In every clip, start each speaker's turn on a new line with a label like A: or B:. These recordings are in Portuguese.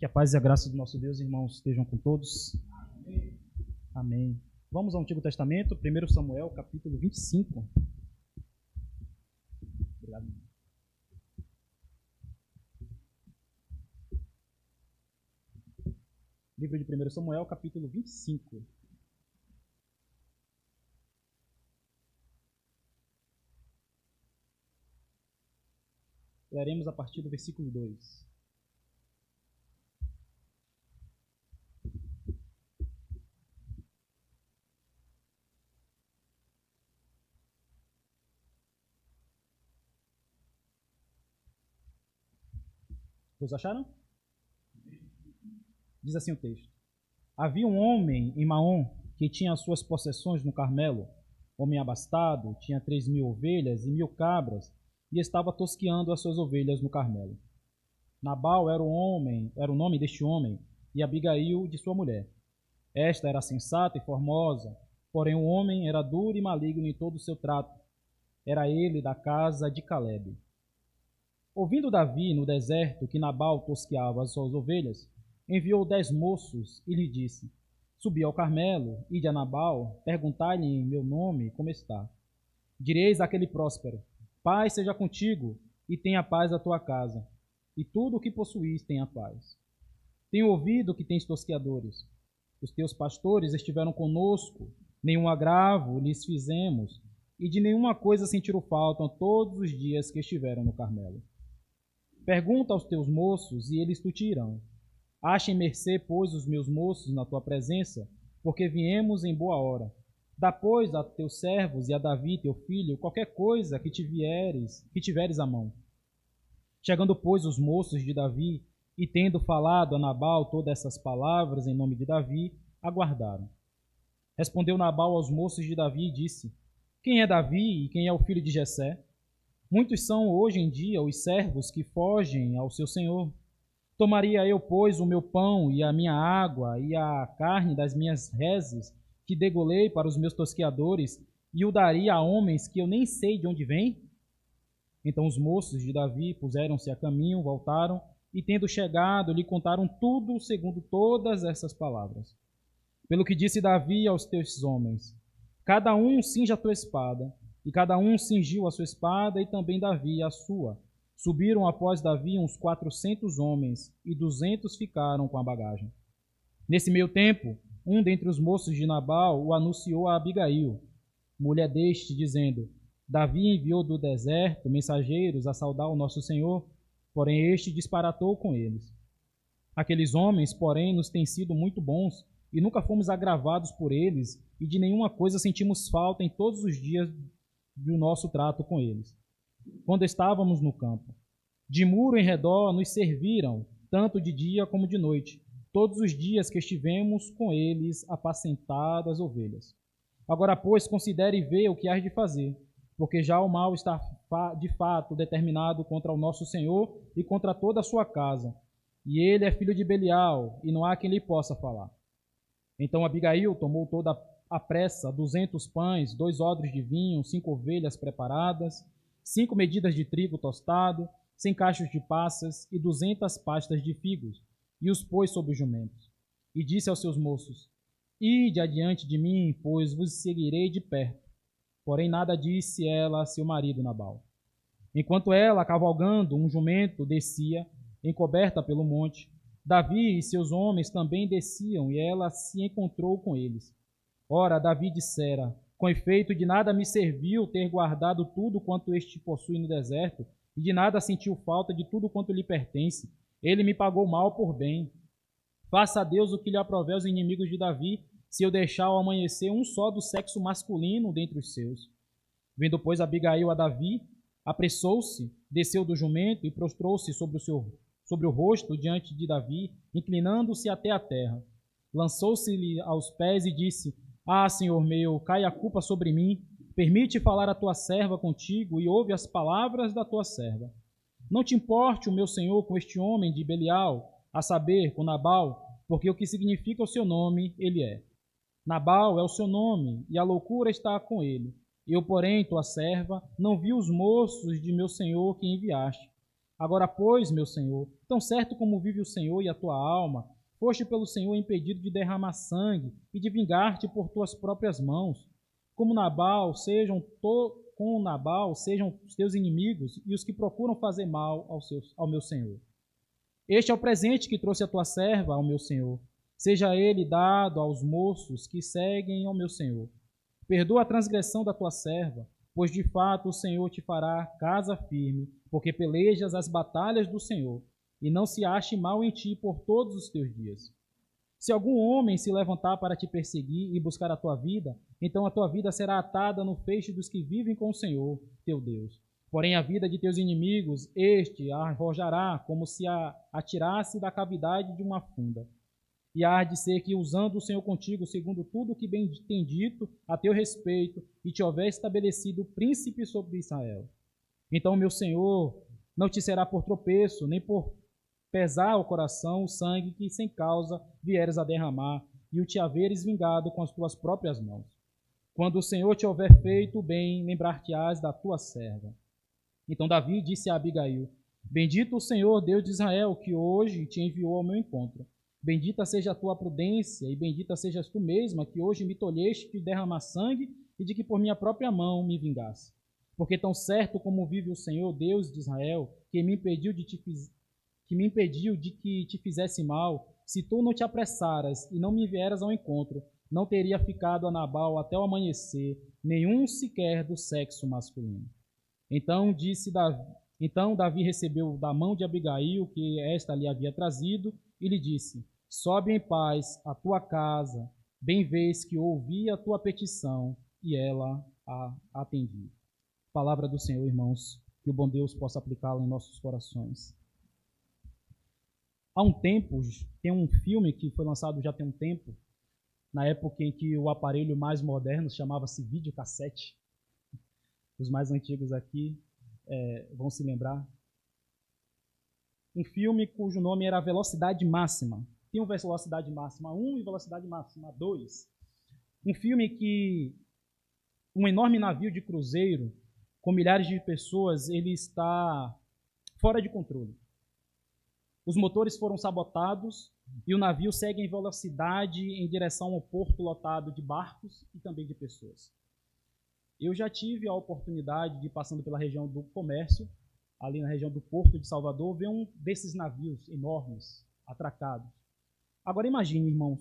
A: Que a paz e a graça do nosso Deus, irmãos, estejam com todos. Amém. Vamos ao Antigo Testamento, 1 Samuel, capítulo 25. Obrigado. Livro de 1 Samuel, capítulo 25. Leremos a partir do versículo 2. Todos acharam? Diz assim o texto. Havia um homem em Maom que tinha as suas possessões no Carmelo, homem abastado, tinha 3.000 ovelhas e 1.000 cabras, e estava tosqueando as suas ovelhas no Carmelo. Nabal era o nome deste homem, e Abigail de sua mulher. Esta era sensata e formosa, porém o homem era duro e maligno em todo o seu trato. Era ele da casa de Calebe. Ouvindo Davi no deserto que Nabal tosqueava as suas ovelhas, enviou 10 moços e lhe disse: Subi ao Carmelo, ide a Nabal, perguntai-lhe em meu nome como está. Direis àquele próspero: Paz seja contigo, e tenha paz a tua casa, e tudo o que possuís tenha paz. Tenho ouvido que tens tosqueadores. Os teus pastores estiveram conosco, nenhum agravo lhes fizemos, e de nenhuma coisa sentiram falta todos os dias que estiveram no Carmelo. Pergunta aos teus moços, e eles te dirão. Achem mercê, pois, os meus moços na tua presença, porque viemos em boa hora. Dá, pois, a teus servos e a Davi, teu filho, qualquer coisa que tiveres à mão. Chegando, pois, os moços de Davi, e tendo falado a Nabal todas essas palavras em nome de Davi, aguardaram. Respondeu Nabal aos moços de Davi e disse: Quem é Davi e quem é o filho de Jessé? Muitos são hoje em dia os servos que fogem ao seu senhor. Tomaria eu, pois, o meu pão e a minha água e a carne das minhas reses, que degolei para os meus tosqueadores, e o daria a homens que eu nem sei de onde vêm? Então os moços de Davi puseram-se a caminho, voltaram, e tendo chegado, lhe contaram tudo segundo todas essas palavras. Pelo que disse Davi aos teus homens: Cada um cinja a tua espada. E cada um cingiu a sua espada, e também Davi a sua. Subiram após Davi uns 400 homens, e 200 ficaram com a bagagem. Nesse meio tempo, um dentre os moços de Nabal o anunciou a Abigail, mulher deste, dizendo: Davi enviou do deserto mensageiros a saudar o nosso senhor, porém este disparatou com eles. Aqueles homens, porém, nos têm sido muito bons, e nunca fomos agravados por eles, e de nenhuma coisa sentimos falta em todos os dias do nosso trato com eles. Quando estávamos no campo, de muro em redor nos serviram, tanto de dia como de noite, todos os dias que estivemos com eles apacentado as ovelhas. Agora, pois, considere e vê o que hás de fazer, porque já o mal está de fato determinado contra o nosso Senhor e contra toda a sua casa, e ele é filho de Belial, e não há quem lhe possa falar. Então Abigail tomou toda à pressa 200 pães, 2 odres de vinho, 5 ovelhas preparadas, 5 medidas de trigo tostado, 100 cachos de passas e 200 pastas de figos, e os pôs sobre os jumentos. E disse aos seus moços: Ide adiante de mim, pois vos seguirei de perto. Porém nada disse ela a seu marido Nabal. Enquanto ela, cavalgando um jumento, descia, encoberta pelo monte, Davi e seus homens também desciam, e ela se encontrou com eles. Ora, Davi dissera: Com efeito, de nada me serviu ter guardado tudo quanto este possui no deserto, e de nada sentiu falta de tudo quanto lhe pertence. Ele me pagou mal por bem. Faça a Deus o que lhe aprouver aos inimigos de Davi, se eu deixar ao amanhecer um só do sexo masculino dentre os seus. Vendo, pois, Abigail a Davi, apressou-se, desceu do jumento e prostrou-se sobre o rosto diante de Davi, inclinando-se até a terra. Lançou-se-lhe aos pés e disse: Ah, Senhor meu, cai a culpa sobre mim. Permite falar a tua serva contigo e ouve as palavras da tua serva. Não te importe o meu senhor com este homem de Belial, a saber, com Nabal, porque o que significa o seu nome, ele é. Nabal é o seu nome, e a loucura está com ele. Eu, porém, tua serva, não vi os moços de meu senhor que enviaste. Agora, pois, meu senhor, tão certo como vive o Senhor e a tua alma, foste pelo Senhor impedido de derramar sangue e de vingar-te por tuas próprias mãos. Como Nabal, com Nabal sejam os teus inimigos e os que procuram fazer mal ao meu senhor. Este é o presente que trouxe a tua serva ao meu senhor. Seja ele dado aos moços que seguem ao meu senhor. Perdoa a transgressão da tua serva, pois de fato o Senhor te fará casa firme, porque pelejas as batalhas do Senhor, e não se ache mal em ti por todos os teus dias. Se algum homem se levantar para te perseguir e buscar a tua vida, então a tua vida será atada no feixe dos que vivem com o Senhor, teu Deus. Porém, a vida de teus inimigos, este a arrojará como se a atirasse da cavidade de uma funda. E há de ser que, usando o Senhor contigo, segundo tudo o que bem tem dito a teu respeito, e te houver estabelecido príncipe sobre Israel. Então, meu Senhor, não te será por tropeço, nem por pesar ao coração o sangue que sem causa vieres a derramar, e o te haveres vingado com as tuas próprias mãos. Quando o Senhor te houver feito bem, lembrar-te-ás da tua serva. Então Davi disse a Abigail: Bendito o Senhor, Deus de Israel, que hoje te enviou ao meu encontro. Bendita seja a tua prudência, e bendita sejas tu mesma, que hoje me tolheste de derramar sangue e de que por minha própria mão me vingasse. Porque tão certo como vive o Senhor, Deus de Israel, que me impediu de que te fizesse mal, se tu não te apressaras e não me vieras ao encontro, não teria ficado a Nabal até o amanhecer, nenhum sequer do sexo masculino. Então Davi recebeu da mão de Abigail, que esta lhe havia trazido, e lhe disse: Sobe em paz à tua casa, bem vês que ouvi a tua petição, e ela a atendi. Palavra do Senhor, irmãos, que o bom Deus possa aplicá-la em nossos corações. Há um tempo, tem um filme que foi lançado já tem um tempo, na época em que o aparelho mais moderno chamava-se videocassete. Os mais antigos aqui vão se lembrar. Um filme cujo nome era Velocidade Máxima. Tem o Velocidade Máxima 1 e Velocidade Máxima 2. Um filme que um enorme navio de cruzeiro com milhares de pessoas, ele está fora de controle. Os motores foram sabotados e o navio segue em velocidade em direção ao porto lotado de barcos e também de pessoas. Eu já tive a oportunidade de, passando pela região do comércio, ali na região do Porto de Salvador, ver um desses navios enormes, atracados. Agora imagine, irmãos,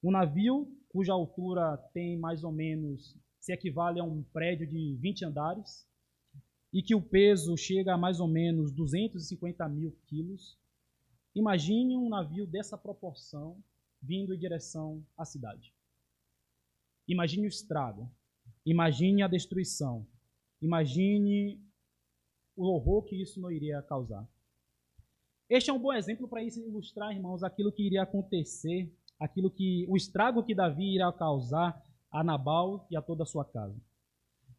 A: um navio cuja altura tem mais ou menos, se equivale a um prédio de 20 andares, e que o peso chega a mais ou menos 250 mil quilos. Imagine um navio dessa proporção vindo em direção à cidade. Imagine o estrago. Imagine a destruição. Imagine o horror que isso não iria causar. Este é um bom exemplo para ilustrar, irmãos, aquilo que iria acontecer, o estrago que Davi irá causar a Nabal e a toda a sua casa.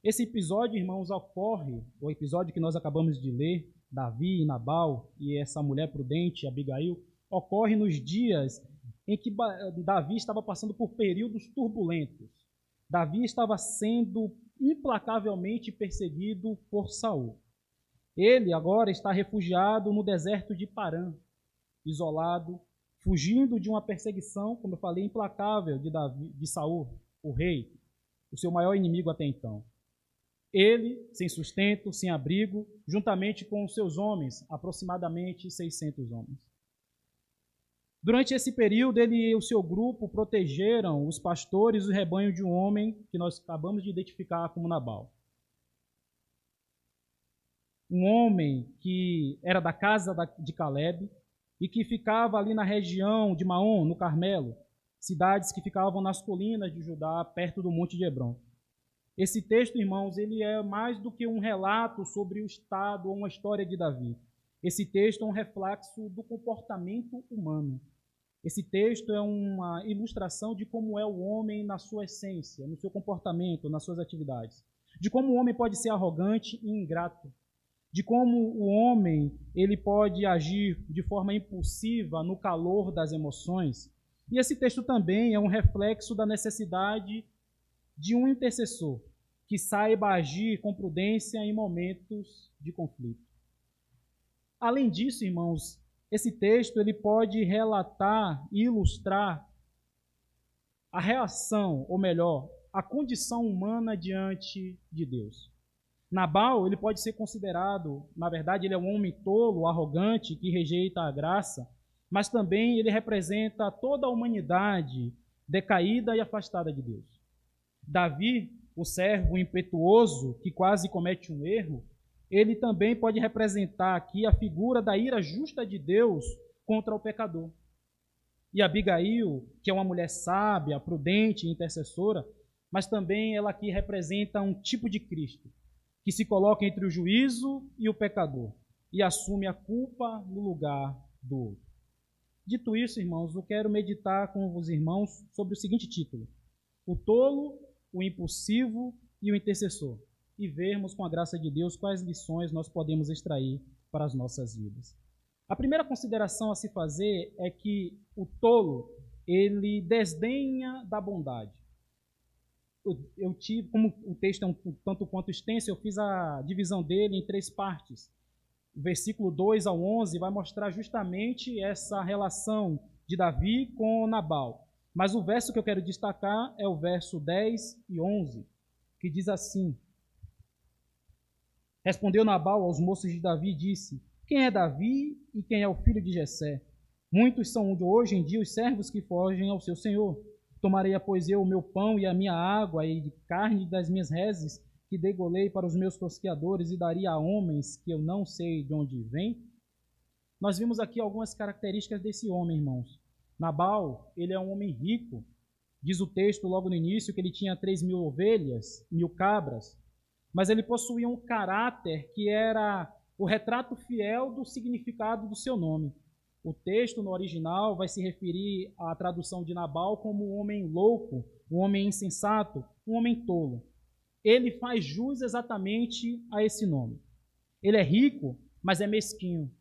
A: Esse episódio, irmãos, o episódio que nós acabamos de ler, Davi e Nabal e essa mulher prudente, Abigail, ocorre nos dias em que Davi estava passando por períodos turbulentos. Davi estava sendo implacavelmente perseguido por Saul. Ele agora está refugiado no deserto de Parã, isolado, fugindo de uma perseguição, como eu falei, implacável de Saul, o rei, o seu maior inimigo até então. Ele, sem sustento, sem abrigo, juntamente com os seus homens, aproximadamente 600 homens. Durante esse período, ele e o seu grupo protegeram os pastores e o rebanho de um homem que nós acabamos de identificar como Nabal. Um homem que era da casa de Caleb e que ficava ali na região de Maom, no Carmelo, cidades que ficavam nas colinas de Judá, perto do Monte de Hebrom. Esse texto, irmãos, ele é mais do que um relato sobre o estado ou uma história de Davi. Esse texto é um reflexo do comportamento humano. Esse texto é uma ilustração de como é o homem na sua essência, no seu comportamento, nas suas atividades. De como o homem pode ser arrogante e ingrato. De como o homem ele pode agir de forma impulsiva no calor das emoções. E esse texto também é um reflexo da necessidade de um intercessor que saiba agir com prudência em momentos de conflito. Além disso, irmãos, esse texto ele pode relatar e ilustrar a reação, ou melhor, a condição humana diante de Deus. Nabal, ele pode ser considerado, na verdade, ele é um homem tolo, arrogante, que rejeita a graça, mas também ele representa toda a humanidade decaída e afastada de Deus. Davi, o servo impetuoso, que quase comete um erro, ele também pode representar aqui a figura da ira justa de Deus contra o pecador. E Abigail, que é uma mulher sábia, prudente e intercessora, mas também ela aqui representa um tipo de Cristo, que se coloca entre o juízo e o pecador e assume a culpa no lugar do outro. Dito isso, irmãos, eu quero meditar com os irmãos sobre o seguinte título: o tolo, o impulsivo e o intercessor, e vermos com a graça de Deus quais lições nós podemos extrair para as nossas vidas. A primeira consideração a se fazer é que o tolo, ele desdenha da bondade. Eu tive, como o texto é um tanto quanto extenso, eu fiz a divisão dele em 3 partes. O versículo 2 ao 11 vai mostrar justamente essa relação de Davi com Nabal. Mas o verso que eu quero destacar é o verso 10 e 11, que diz assim: Respondeu Nabal aos moços de Davi e disse: Quem é Davi e quem é o filho de Jessé? Muitos são hoje em dia os servos que fogem ao seu senhor. Tomarei, pois, eu o meu pão e a minha água e de carne das minhas reses, que degolei para os meus tosqueadores, e daria a homens que eu não sei de onde vêm? Nós vimos aqui algumas características desse homem, irmãos. Nabal, ele é um homem rico. Diz o texto logo no início que ele tinha 3.000 ovelhas, 1.000 cabras, mas ele possuía um caráter que era o retrato fiel do significado do seu nome. O texto no original vai se referir à tradução de Nabal como um homem louco, um homem insensato, um homem tolo. Ele faz jus exatamente a esse nome. Ele é rico, mas é mesquinho.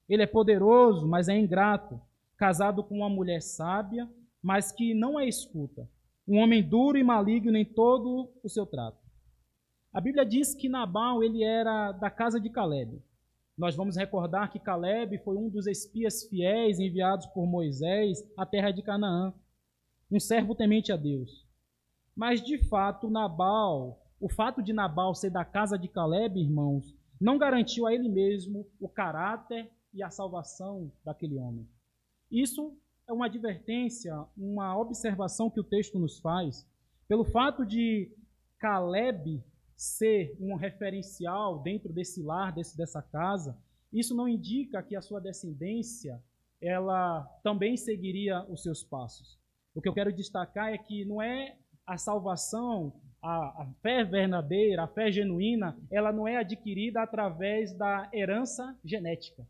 A: Ele é poderoso, mas é ingrato. Casado com uma mulher sábia, mas que não a escuta. Um homem duro e maligno em todo o seu trato. A Bíblia diz que Nabal ele era da casa de Caleb. Nós vamos recordar que Caleb foi um dos espias fiéis enviados por Moisés à terra de Canaã, um servo temente a Deus. Mas, de fato, o fato de Nabal ser da casa de Caleb, irmãos, não garantiu a ele mesmo o caráter e a salvação daquele homem. Isso é uma advertência, uma observação que o texto nos faz, pelo fato de Caleb ser um referencial dentro desse lar, dessa casa. Isso não indica que a sua descendência ela também seguiria os seus passos. O que eu quero destacar é que não é a salvação, a fé verdadeira, a fé genuína, ela não é adquirida através da herança genética.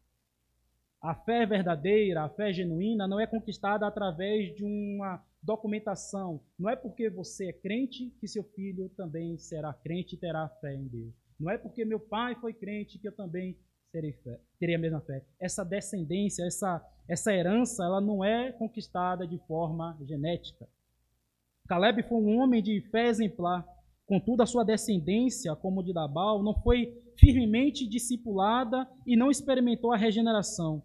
A: A fé verdadeira, a fé genuína não é conquistada através de uma documentação. Não é porque você é crente que seu filho também será crente e terá fé em Deus. Não é porque meu pai foi crente que eu também terei a mesma fé. Essa descendência, essa herança, ela não é conquistada de forma genética. Caleb foi um homem de fé exemplar. Contudo, a sua descendência, como de Nabal, não foi firmemente discipulada e não experimentou a regeneração.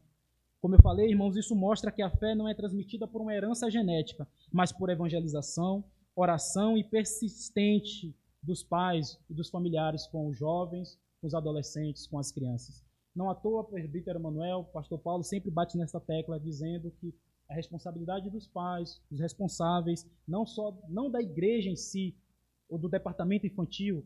A: Como eu falei, irmãos, isso mostra que a fé não é transmitida por uma herança genética, mas por evangelização, oração e persistente dos pais e dos familiares com os jovens, com os adolescentes, com as crianças. Não à toa, presbítero Manuel, pastor Paulo sempre bate nessa tecla dizendo que a responsabilidade dos pais, dos responsáveis, não da igreja em si, ou do departamento infantil,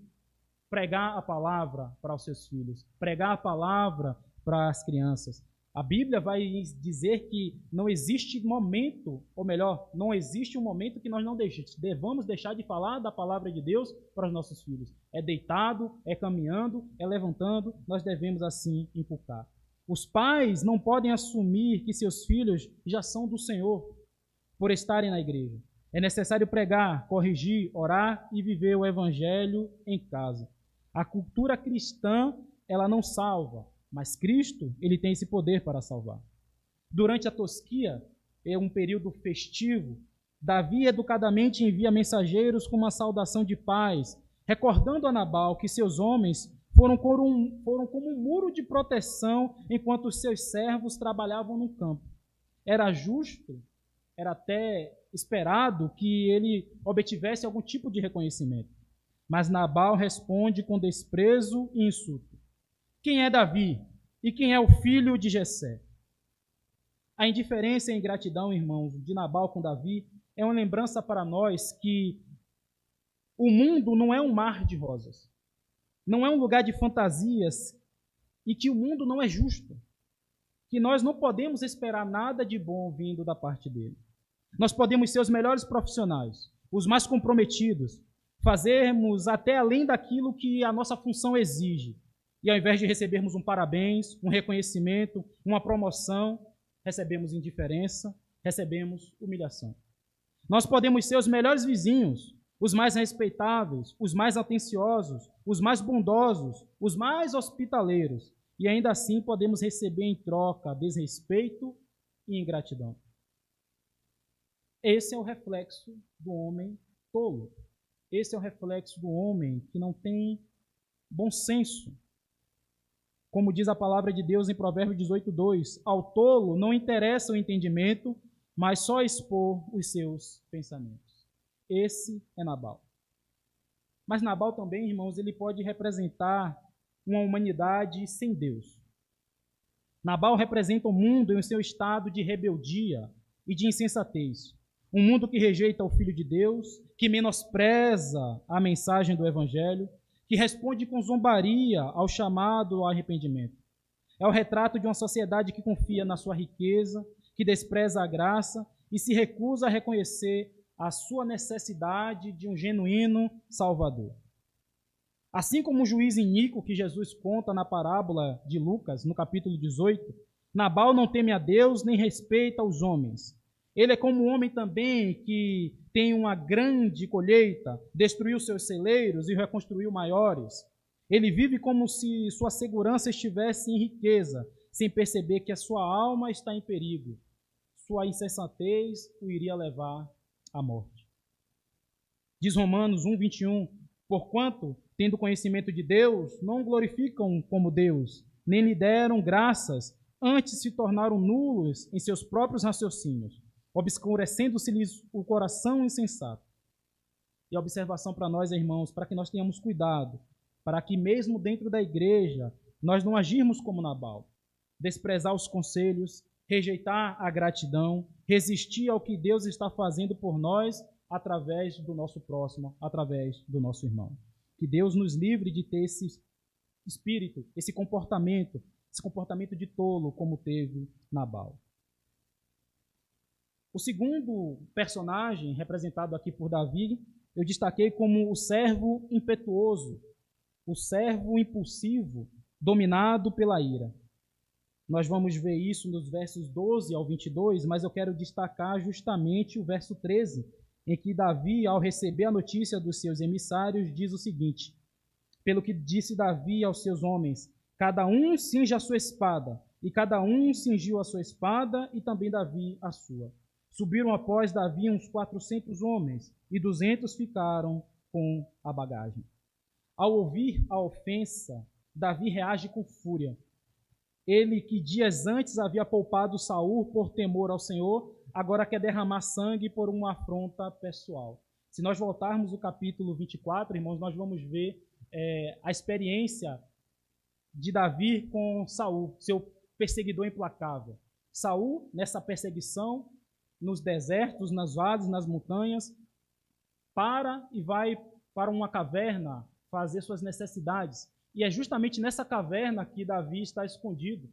A: pregar a palavra para os seus filhos, pregar a palavra para as crianças. A Bíblia vai dizer que não existe momento, ou melhor, não existe um momento que nós não devamos deixar de falar da palavra de Deus para os nossos filhos. É deitado, é caminhando, é levantando, nós devemos assim inculcar. Os pais não podem assumir que seus filhos já são do Senhor por estarem na igreja. É necessário pregar, corrigir, orar e viver o evangelho em casa. A cultura cristã, ela não salva, mas Cristo, ele tem esse poder para salvar. Durante a tosquia, é um período festivo, Davi educadamente envia mensageiros com uma saudação de paz, recordando a Nabal que seus homens foram como um muro de proteção enquanto os seus servos trabalhavam no campo. Era justo, era até esperado que ele obtivesse algum tipo de reconhecimento. Mas Nabal responde com desprezo e insulto. Quem é Davi? E quem é o filho de Jessé? A indiferença e a ingratidão, irmãos, de Nabal com Davi é uma lembrança para nós que o mundo não é um mar de rosas, não é um lugar de fantasias e que o mundo não é justo, que nós não podemos esperar nada de bom vindo da parte dele. Nós podemos ser os melhores profissionais, os mais comprometidos, fazermos até além daquilo que a nossa função exige. E ao invés de recebermos um parabéns, um reconhecimento, uma promoção, recebemos indiferença, recebemos humilhação. Nós podemos ser os melhores vizinhos, os mais respeitáveis, os mais atenciosos, os mais bondosos, os mais hospitaleiros, e ainda assim podemos receber em troca desrespeito e ingratidão. Esse é o reflexo do homem tolo. Esse é o reflexo do homem que não tem bom senso. Como diz a palavra de Deus em Provérbios 18:2, ao tolo não interessa o entendimento, mas só expor os seus pensamentos. Esse é Nabal. Mas Nabal também, irmãos, ele pode representar uma humanidade sem Deus. Nabal representa o mundo em um seu estado de rebeldia e de insensatez. Um mundo que rejeita o Filho de Deus, que menospreza a mensagem do Evangelho, que responde com zombaria ao chamado ao arrependimento. É o retrato de uma sociedade que confia na sua riqueza, que despreza a graça e se recusa a reconhecer a sua necessidade de um genuíno Salvador. Assim como o juiz iníquo que Jesus conta na parábola de Lucas, no capítulo 18, Nabal não teme a Deus nem respeita os homens. Ele é como um homem também que tem uma grande colheita, destruiu seus celeiros e reconstruiu maiores. Ele vive como se sua segurança estivesse em riqueza, sem perceber que a sua alma está em perigo. Sua insensatez o iria levar à morte. Diz Romanos 1:21, porquanto, tendo conhecimento de Deus, não glorificam como Deus, nem lhe deram graças, antes se tornaram nulos em seus próprios raciocínios, obscurecendo-se-lhes o coração insensato. E a observação para nós, irmãos, para que nós tenhamos cuidado, para que mesmo dentro da igreja, nós não agirmos como Nabal, desprezar os conselhos, rejeitar a gratidão, resistir ao que Deus está fazendo por nós através do nosso próximo, através do nosso irmão. Que Deus nos livre de ter esse espírito, esse comportamento de tolo como teve Nabal. O segundo personagem representado aqui por Davi, eu destaquei como o servo impetuoso, o servo impulsivo, dominado pela ira. Nós vamos ver isso nos versos 12 ao 22, mas eu quero destacar justamente o verso 13, em que Davi, ao receber a notícia dos seus emissários, diz o seguinte: pelo que disse Davi aos seus homens, cada um cinge a sua espada, e cada um cingiu a sua espada, e também Davi a sua. Subiram após Davi uns 400 homens, e 200 ficaram com a bagagem. Ao ouvir a ofensa, Davi reage com fúria. Ele que dias antes havia poupado Saul por temor ao Senhor, agora quer derramar sangue por uma afronta pessoal. Se nós voltarmos ao capítulo 24, irmãos, nós vamos ver a experiência de Davi com Saul, seu perseguidor implacável. Saul, nessa perseguição, nos desertos, nas vales, nas montanhas, para e vai para uma caverna fazer suas necessidades. E é justamente nessa caverna que Davi está escondido.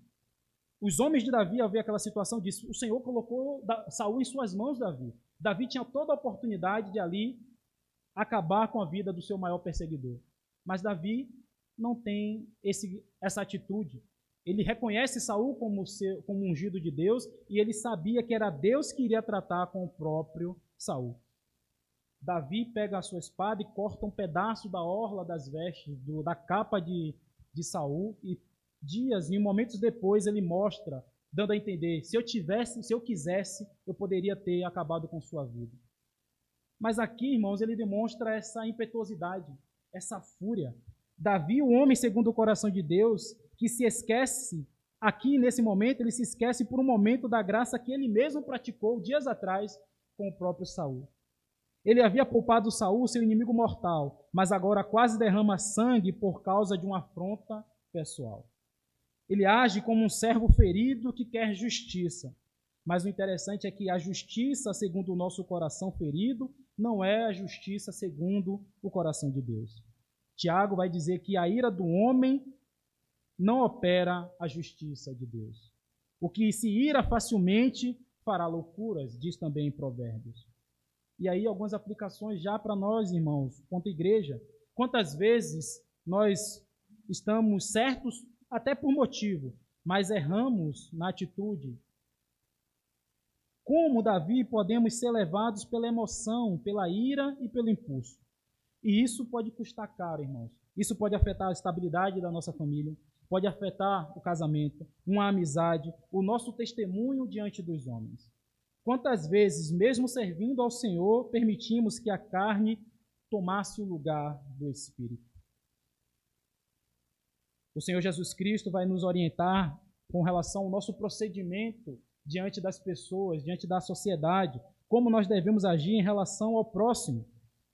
A: Os homens de Davi, ao ver aquela situação, disseram: o Senhor colocou Saul em suas mãos, Davi. Davi tinha toda a oportunidade de ali acabar com a vida do seu maior perseguidor. Mas Davi não tem essa atitude. Ele reconhece Saul como ungido de Deus e ele sabia que era Deus que iria tratar com o próprio Saul. Davi pega a sua espada e corta um pedaço da orla das vestes, da capa de Saul, e momentos depois ele mostra, dando a entender, se eu quisesse, eu poderia ter acabado com sua vida. Mas aqui, irmãos, ele demonstra essa impetuosidade, essa fúria. Davi, o homem segundo o coração de Deus, que se esquece, aqui nesse momento, ele se esquece por um momento da graça que ele mesmo praticou dias atrás com o próprio Saul. Ele havia poupado Saul, seu inimigo mortal, mas agora quase derrama sangue por causa de uma afronta pessoal. Ele age como um servo ferido que quer justiça. Mas o interessante é que a justiça segundo o nosso coração ferido não é a justiça segundo o coração de Deus. Tiago vai dizer que a ira do homem não opera a justiça de Deus. O que se ira facilmente fará loucuras, diz também em Provérbios. E aí algumas aplicações já para nós, irmãos, quanto igreja. Quantas vezes nós estamos certos até por motivo, mas erramos na atitude. Como Davi podemos ser levados pela emoção, pela ira e pelo impulso. E isso pode custar caro, irmãos. Isso pode afetar a estabilidade da nossa família, pode afetar o casamento, uma amizade, o nosso testemunho diante dos homens. Quantas vezes, mesmo servindo ao Senhor, permitimos que a carne tomasse o lugar do Espírito? O Senhor Jesus Cristo vai nos orientar com relação ao nosso procedimento diante das pessoas, diante da sociedade, como nós devemos agir em relação ao próximo.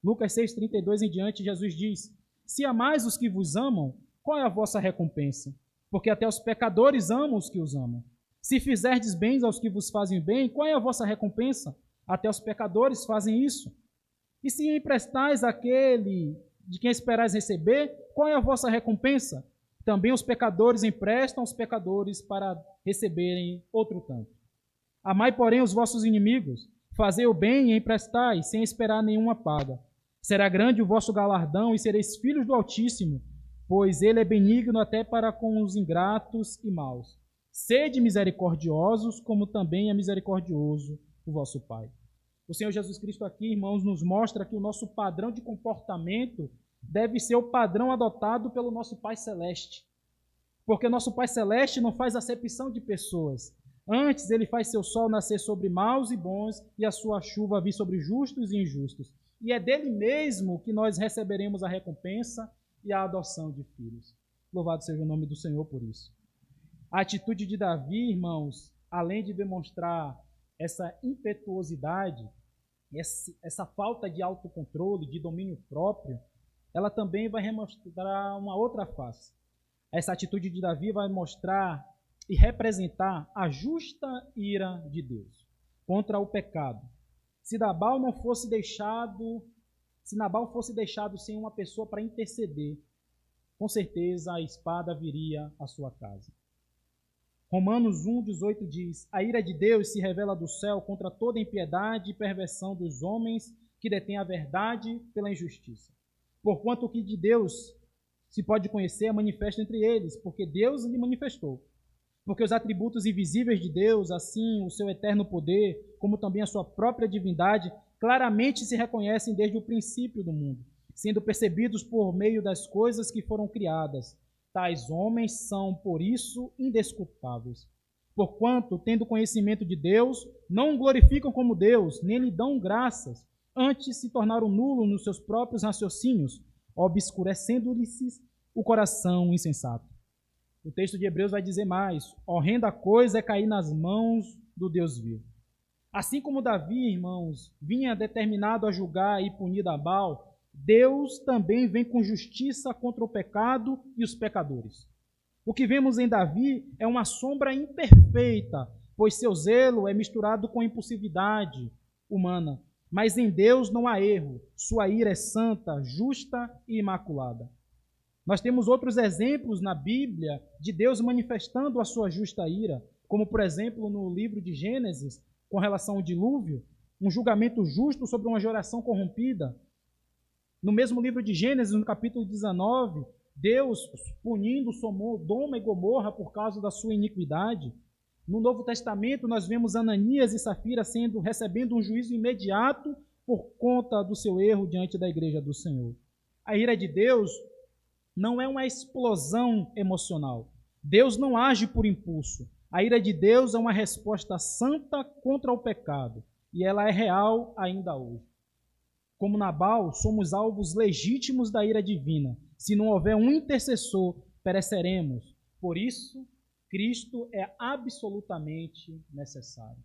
A: Lucas 6,32 em diante, Jesus diz: se amais os que vos amam, qual é a vossa recompensa? Porque até os pecadores amam os que os amam. Se fizerdes bem aos que vos fazem bem, qual é a vossa recompensa? Até os pecadores fazem isso. E se emprestais àquele de quem esperais receber, qual é a vossa recompensa? Também os pecadores emprestam aos pecadores para receberem outro tanto. Amai, porém, os vossos inimigos, fazei o bem e emprestai, sem esperar nenhuma paga. Será grande o vosso galardão e sereis filhos do Altíssimo, pois ele é benigno até para com os ingratos e maus. Sede misericordiosos, como também é misericordioso o vosso Pai. O Senhor Jesus Cristo aqui, irmãos, nos mostra que o nosso padrão de comportamento deve ser o padrão adotado pelo nosso Pai Celeste. Porque nosso Pai Celeste não faz acepção de pessoas. Antes, ele faz seu sol nascer sobre maus e bons e a sua chuva vir sobre justos e injustos. E é dele mesmo que nós receberemos a recompensa e a adoção de filhos. Louvado seja o nome do Senhor por isso. A atitude de Davi, irmãos, além de demonstrar essa impetuosidade, essa falta de autocontrole, de domínio próprio, ela também vai mostrar uma outra face. Essa atitude de Davi vai mostrar e representar a justa ira de Deus contra o pecado. Se Nabal fosse deixado sem uma pessoa para interceder, com certeza a espada viria à sua casa. Romanos 1,18 diz: a ira de Deus se revela do céu contra toda impiedade e perversão dos homens que detêm a verdade pela injustiça. Porquanto o que de Deus se pode conhecer é manifesto entre eles, porque Deus lhe manifestou. Porque os atributos invisíveis de Deus, assim o seu eterno poder, como também a sua própria divindade, claramente se reconhecem desde o princípio do mundo, sendo percebidos por meio das coisas que foram criadas. Tais homens são, por isso, indesculpáveis. Porquanto, tendo conhecimento de Deus, não o glorificam como Deus, nem lhe dão graças, antes se tornaram nulos nos seus próprios raciocínios, obscurecendo-lhes o coração insensato. O texto de Hebreus vai dizer mais: horrenda coisa é cair nas mãos do Deus vivo. Assim como Davi, irmãos, vinha determinado a julgar e punir Nabal, Deus também vem com justiça contra o pecado e os pecadores. O que vemos em Davi é uma sombra imperfeita, pois seu zelo é misturado com impulsividade humana. Mas em Deus não há erro, sua ira é santa, justa e imaculada. Nós temos outros exemplos na Bíblia de Deus manifestando a sua justa ira, como, por exemplo, no livro de Gênesis, com relação ao dilúvio, um julgamento justo sobre uma geração corrompida. No mesmo livro de Gênesis, no capítulo 19, Deus punindo Sodoma e Gomorra por causa da sua iniquidade. No Novo Testamento, nós vemos Ananias e Safira recebendo um juízo imediato por conta do seu erro diante da igreja do Senhor. A ira de Deus não é uma explosão emocional. Deus não age por impulso. A ira de Deus é uma resposta santa contra o pecado. E ela é real ainda hoje. como Nabal, somos alvos legítimos da ira divina. Se não houver um intercessor, pereceremos. Por isso, Cristo é absolutamente necessário.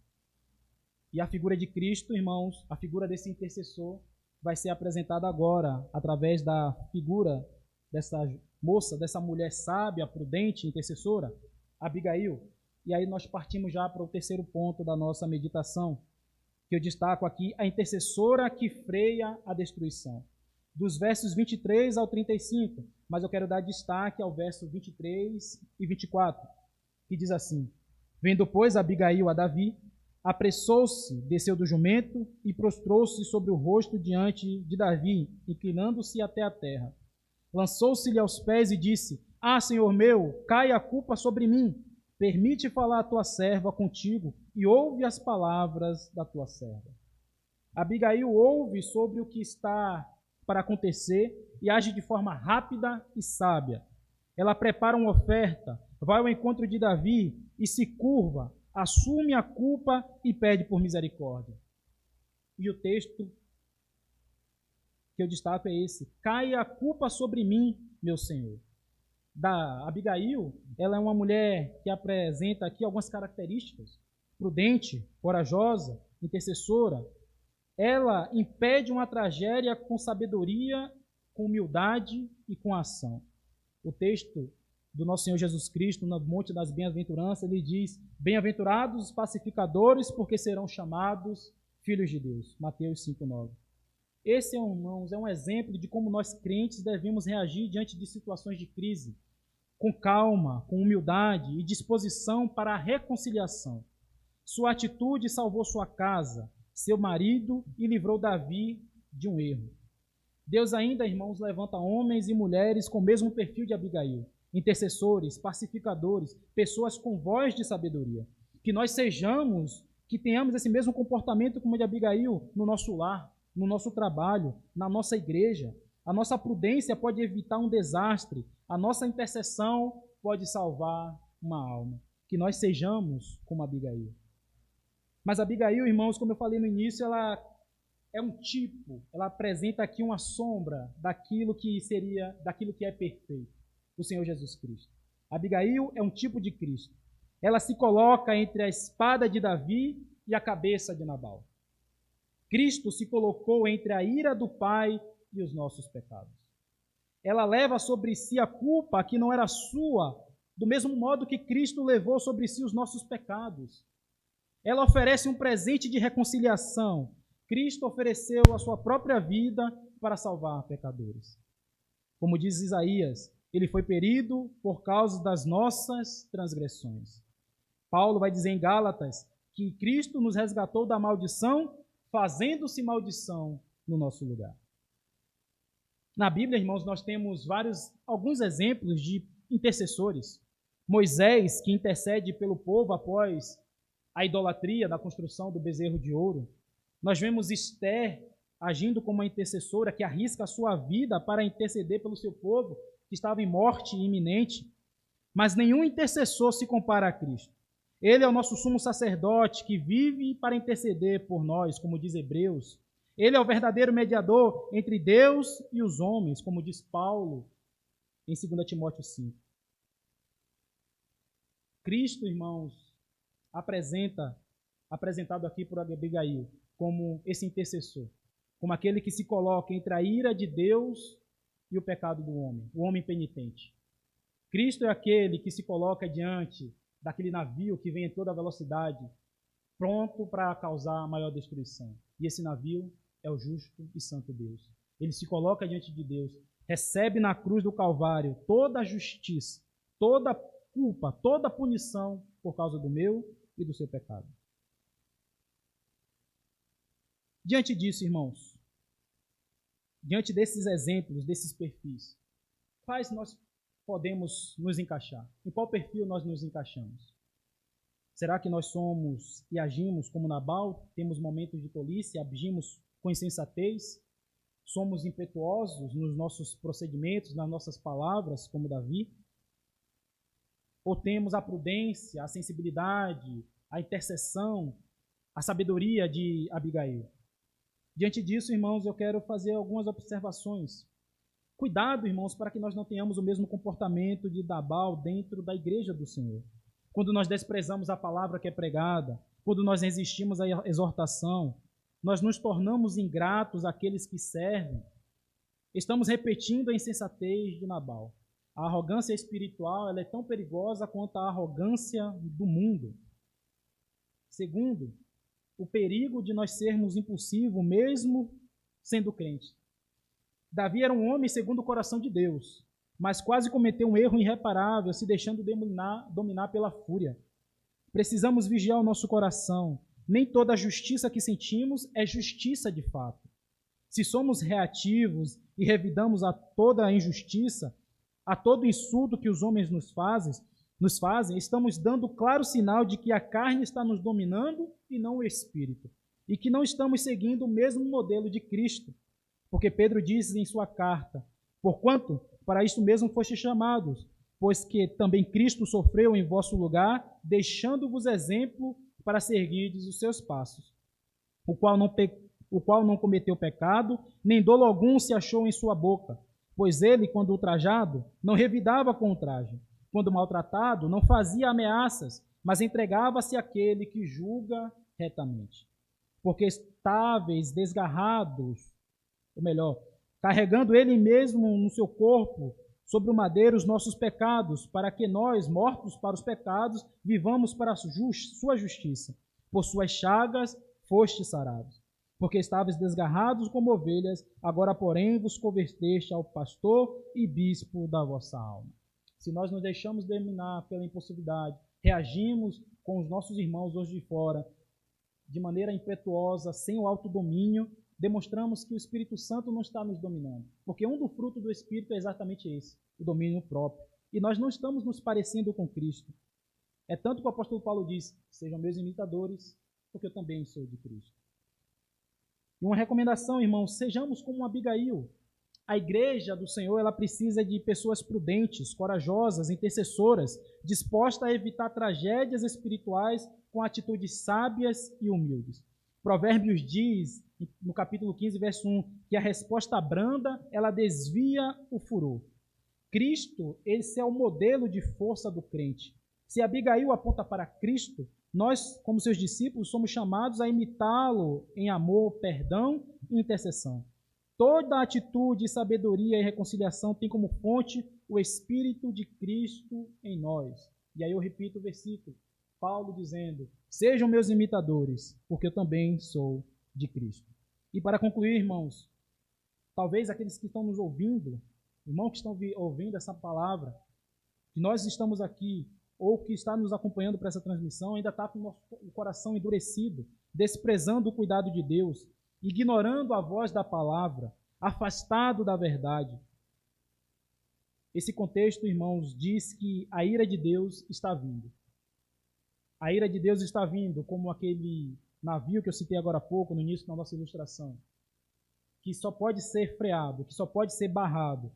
A: E a figura de Cristo, irmãos, a figura desse intercessor, vai ser apresentada agora através da figura dessa moça, dessa mulher sábia, prudente, intercessora, Abigail. E aí nós partimos já para o terceiro ponto da nossa meditação, que eu destaco aqui, a intercessora que freia a destruição. Dos versos 23 ao 35, mas eu quero dar destaque ao verso 23 e 24, que diz assim: Vendo, pois, Abigail a Davi, apressou-se, desceu do jumento e prostrou-se sobre o rosto diante de Davi, inclinando-se até a terra. Lançou-se-lhe aos pés e disse: Ah, Senhor meu, cai a culpa sobre mim. Permite falar a tua serva contigo e ouve as palavras da tua serva. Abigail ouve sobre o que está para acontecer e age de forma rápida e sábia. Ela prepara uma oferta, vai ao encontro de Davi e se curva, assume a culpa e pede por misericórdia. E o texto que eu destaco é esse: cai a culpa sobre mim, meu Senhor. Da Abigail, ela é uma mulher que apresenta aqui algumas características: prudente, corajosa, intercessora. Ela impede uma tragédia com sabedoria, com humildade e com ação. O texto do nosso Senhor Jesus Cristo, no Monte das Bem-aventuranças, ele diz: Bem-aventurados os pacificadores, porque serão chamados filhos de Deus. Mateus 5,9. Esse, irmãos, é um exemplo de como nós crentes devemos reagir diante de situações de crise, com calma, com humildade e disposição para a reconciliação. Sua atitude salvou sua casa, seu marido e livrou Davi de um erro. Deus ainda, irmãos, levanta homens e mulheres com o mesmo perfil de Abigail, intercessores, pacificadores, pessoas com voz de sabedoria. Que nós sejamos, que tenhamos esse mesmo comportamento como o de Abigail no nosso lar, no nosso trabalho, na nossa igreja. A nossa prudência pode evitar um desastre, a nossa intercessão pode salvar uma alma. Que nós sejamos como Abigail. Mas Abigail, irmãos, como eu falei no início, ela é um tipo, ela apresenta aqui uma sombra daquilo que é perfeito, o Senhor Jesus Cristo. Abigail é um tipo de Cristo. Ela se coloca entre a espada de Davi e a cabeça de Nabal. Cristo se colocou entre a ira do Pai e os nossos pecados. Ela leva sobre si a culpa que não era sua, do mesmo modo que Cristo levou sobre si os nossos pecados. Ela oferece um presente de reconciliação. Cristo ofereceu a sua própria vida para salvar pecadores. Como diz Isaías, ele foi ferido por causa das nossas transgressões. Paulo vai dizer em Gálatas que Cristo nos resgatou da maldição, fazendo-se maldição no nosso lugar. Na Bíblia, irmãos, nós temos alguns exemplos de intercessores. Moisés, que intercede pelo povo após a idolatria da construção do bezerro de ouro. Nós vemos Esther agindo como uma intercessora que arrisca a sua vida para interceder pelo seu povo, que estava em morte iminente. Mas nenhum intercessor se compara a Cristo. Ele é o nosso sumo sacerdote que vive para interceder por nós, como diz Hebreus. Ele é o verdadeiro mediador entre Deus e os homens, como diz Paulo em 2 Timóteo 5. Cristo, irmãos, apresentado aqui por Abigail, como esse intercessor, como aquele que se coloca entre a ira de Deus e o pecado do homem, o homem penitente. Cristo é aquele que se coloca diante daquele navio que vem em toda velocidade, pronto para causar a maior destruição. E esse navio é o justo e santo Deus. Ele se coloca diante de Deus, recebe na cruz do Calvário toda a justiça, toda a culpa, toda a punição por causa do meu e do seu pecado. Diante disso, irmãos, diante desses exemplos, desses perfis, quais nós podemos nos encaixar? Em qual perfil nós nos encaixamos? Será que nós somos e agimos como Nabal? Temos momentos de tolice, agimos com insensatez? Somos impetuosos nos nossos procedimentos, nas nossas palavras, como Davi? Ou temos a prudência, a sensibilidade, a intercessão, a sabedoria de Abigail? Diante disso, irmãos, eu quero fazer algumas observações. Cuidado, irmãos, para que nós não tenhamos o mesmo comportamento de Nabal dentro da igreja do Senhor. Quando nós desprezamos a palavra que é pregada, quando nós resistimos à exortação, nós nos tornamos ingratos àqueles que servem. Estamos repetindo a insensatez de Nabal. A arrogância espiritual ela é tão perigosa quanto a arrogância do mundo. Segundo, o perigo de nós sermos impulsivos mesmo sendo crente. Davi era um homem segundo o coração de Deus, mas quase cometeu um erro irreparável, se deixando dominar pela fúria. Precisamos vigiar o nosso coração. Nem toda a justiça que sentimos é justiça de fato. Se somos reativos e revidamos a toda a injustiça, a todo insulto que os homens nos fazem, estamos dando claro sinal de que a carne está nos dominando e não o espírito, e que não estamos seguindo o mesmo modelo de Cristo. Porque Pedro diz em sua carta: porquanto para isto mesmo fostes chamados, pois que também Cristo sofreu em vosso lugar, deixando-vos exemplo para seguirdes os seus passos, o qual não cometeu pecado, nem dolo algum se achou em sua boca, pois ele, quando ultrajado, não revidava com ultraje, quando maltratado, não fazia ameaças, mas entregava-se àquele que julga retamente. Porque estáveis, desgarrados, ou melhor, carregando ele mesmo no seu corpo, sobre o madeiro, os nossos pecados, para que nós, mortos para os pecados, vivamos para a sua justiça. Por suas chagas fostes sarados. Porque estáveis desgarrados como ovelhas, agora, porém, vos converteste ao pastor e bispo da vossa alma. Se nós nos deixamos dominar pela impulsividade, reagimos com os nossos irmãos hoje de fora, de maneira impetuosa, sem o autodomínio, demonstramos que o Espírito Santo não está nos dominando. Porque um do fruto do Espírito é exatamente esse, o domínio próprio. E nós não estamos nos parecendo com Cristo. É tanto que o apóstolo Paulo diz: sejam meus imitadores, porque eu também sou de Cristo. E uma recomendação, irmãos, sejamos como Abigail. A igreja do Senhor, ela precisa de pessoas prudentes, corajosas, intercessoras, dispostas a evitar tragédias espirituais com atitudes sábias e humildes. Provérbios diz, no capítulo 15, verso 1, que a resposta branda, ela desvia o furor. Cristo, esse é o modelo de força do crente. Se Abigail aponta para Cristo, nós, como seus discípulos, somos chamados a imitá-lo em amor, perdão e intercessão. Toda atitude, sabedoria e reconciliação tem como fonte o Espírito de Cristo em nós. E aí eu repito o versículo, Paulo dizendo: sejam meus imitadores, porque eu também sou de Cristo. E para concluir, irmãos, talvez aqueles que estão nos ouvindo, irmãos que estão ouvindo essa palavra, que nós estamos aqui, ou que está nos acompanhando para essa transmissão, ainda está com o nosso coração endurecido, desprezando o cuidado de Deus, ignorando a voz da palavra, afastado da verdade. Esse contexto, irmãos, diz que a ira de Deus está vindo. A ira de Deus está vindo, como aquele navio que eu citei agora há pouco, no início da nossa ilustração, que só pode ser freado, que só pode ser barrado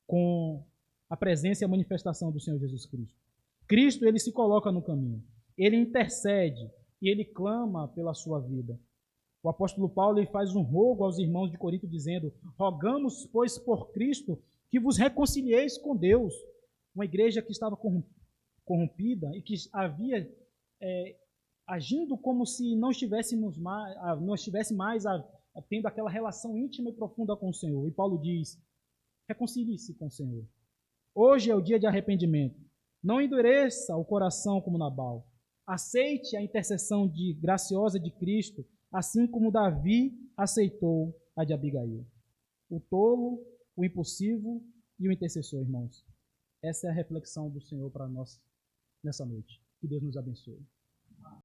A: com a presença e a manifestação do Senhor Jesus Cristo. Cristo, ele se coloca no caminho, ele intercede e ele clama pela sua vida. O apóstolo Paulo ele faz um rogo aos irmãos de Corinto, dizendo: rogamos, pois, por Cristo, que vos reconcilieis com Deus. Uma igreja que estava corrompida e que havia agindo como se não estivesse mais tendo aquela relação íntima e profunda com o Senhor. E Paulo diz: reconcilie-se com o Senhor. Hoje é o dia de arrependimento. Não endureça o coração como Nabal. Aceite a intercessão graciosa de Cristo, assim como Davi aceitou a de Abigail. O tolo, o impulsivo e o intercessor, irmãos. Essa é a reflexão do Senhor para nós nessa noite. Que Deus nos abençoe.